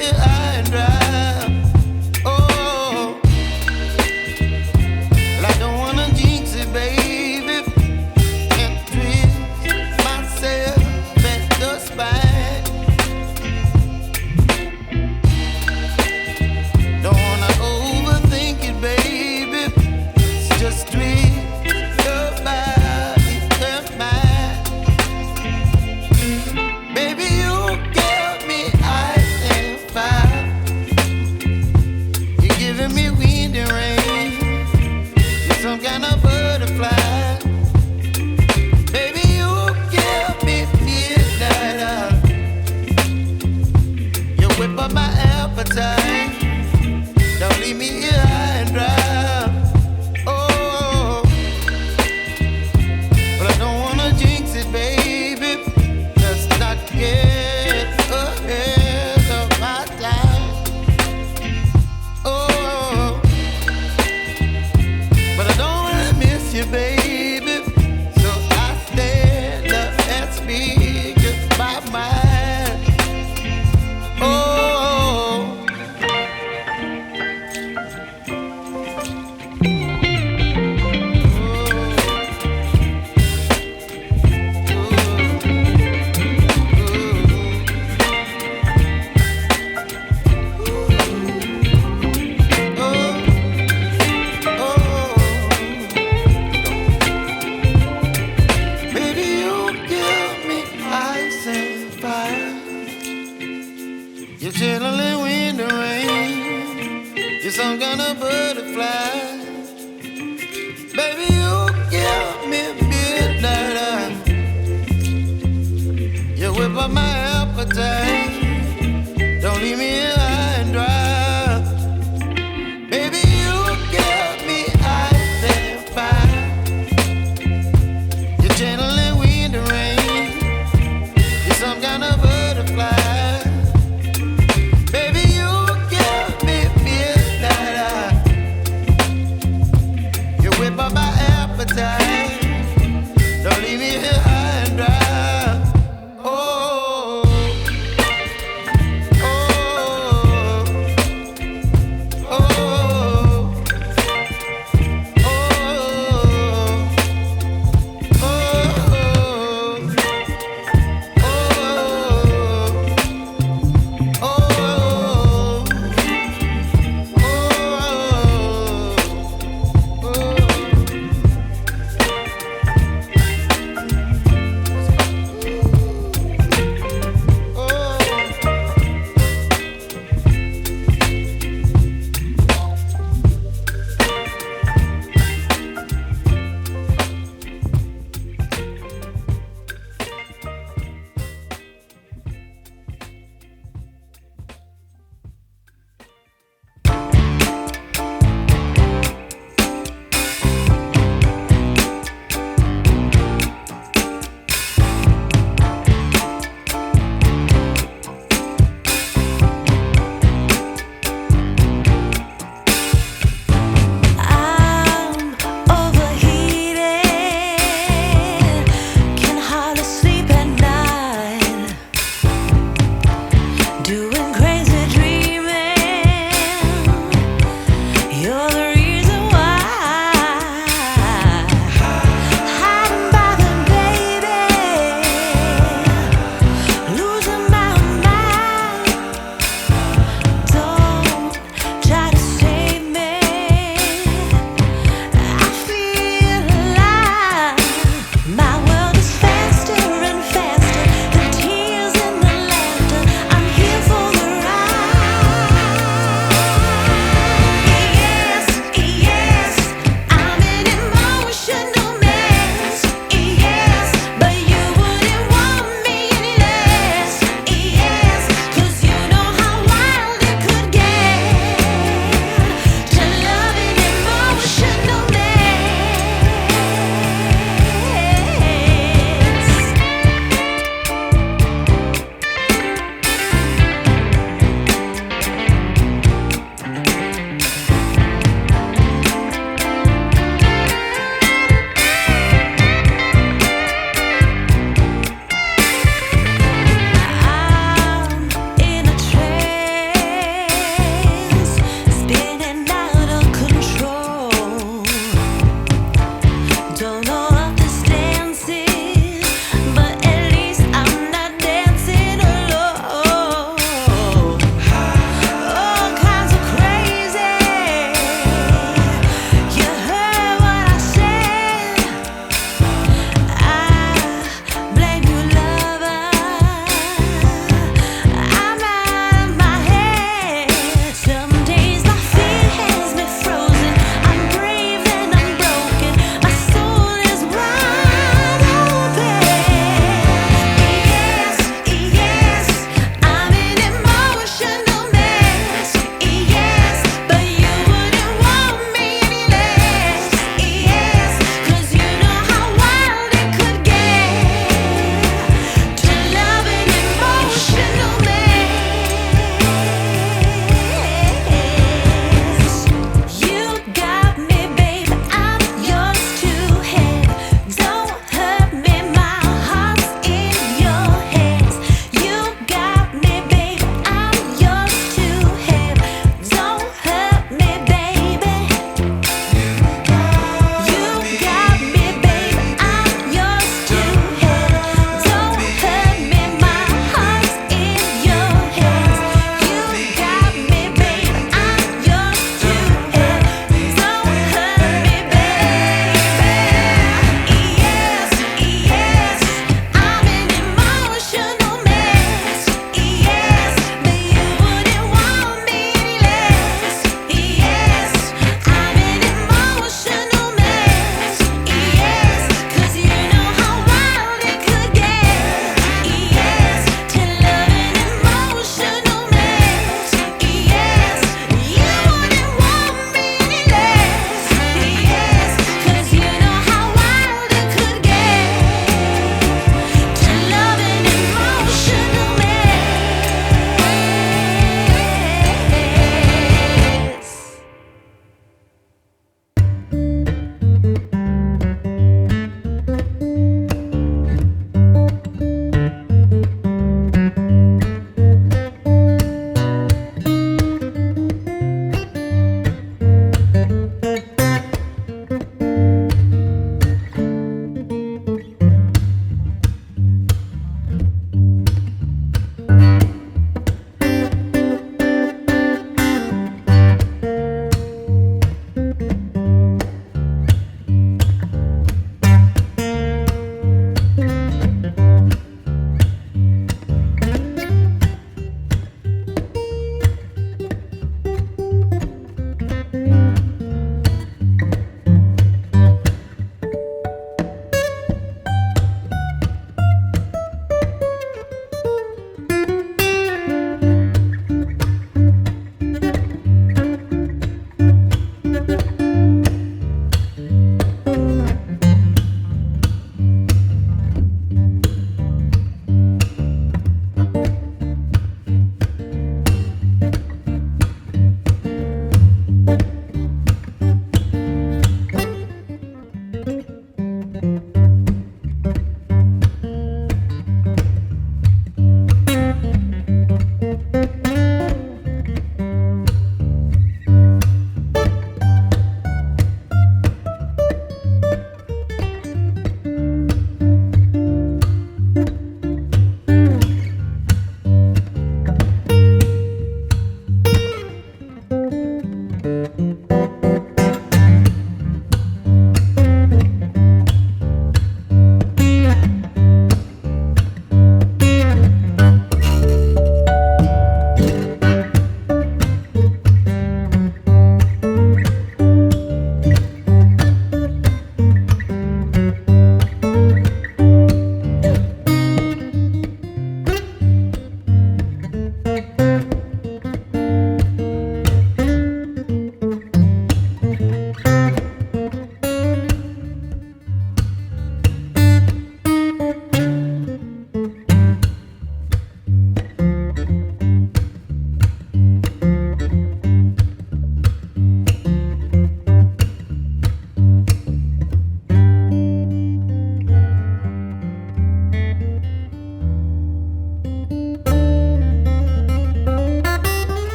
here high and dry. Oh, well, I don't wanna jinx it, baby, and twist myself at the spine. Don't wanna overthink it, baby. It's just twist your body and mine. Baby, you give me ice and fire. You're giving me wind and rain. You're some kind of butterfly. Baby, you give me midnight. You whip up my appetite. Don't leave me here high and dry. Oh, but I don't wanna jinx it, baby. Let's not get ahead of my time. Oh, but I don't wanna miss you, baby. So I stand up and speak my mind. Oh. Baby, you give me ice and fire. You're chilling wind and rain. You're some kind of butterfly. Baby, you give me midnight. You whip up my appetite.